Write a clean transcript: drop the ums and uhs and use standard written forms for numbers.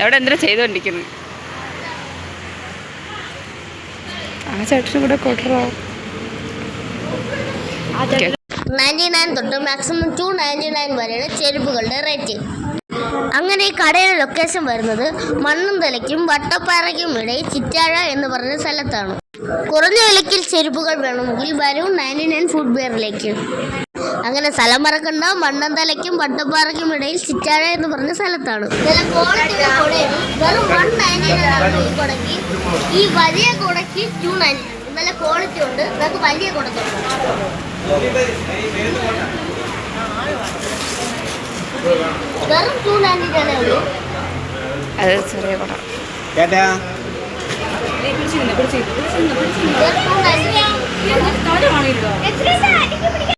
അവിടെ എന്തിനാ ചെയ്തോണ്ടിരിക്കുന്നു? ആ ചേട്ടനും കൂടെ കൊട്ടറോ 99 തൊട്ട് മാക്സിമം 299 വരെയാണ് ചെരുപ്പുകളുടെ റേറ്റ്. അങ്ങനെ ഈ കടയുടെ ലൊക്കേഷൻ വരുന്നത് മണ്ണന്തലയ്ക്കും വട്ടപ്പാറയ്ക്കും ഇടയിൽ ചിറ്റാഴ എന്ന് പറഞ്ഞ സ്ഥലത്താണ്. കുറഞ്ഞ വിലയ്ക്ക് ചെരുപ്പുകൾ വേണമെങ്കിൽ വരൂ 99 ഫുട്വെയറിലേക്ക്. അങ്ങനെ സ്ഥലം മറക്കണ്ട, മണ്ണന്തലയ്ക്കും വട്ടപ്പാറയ്ക്കും ഇടയിൽ ചിറ്റാഴ എന്ന് പറഞ്ഞ സ്ഥലത്താണ്. വെറും 199 ഈ കുടയ്ക്ക്. ഈ വലിയ കുടയ്ക്ക് 299. നല്ല ക്വാളിറ്റി ഉണ്ട്. നമുക്ക് വലിയ കുടത്തുണ്ട്. വെറും 299 ഉള്ളൂ. അത് ചെറിയ കുട. കേട്ടാ വെറും 299.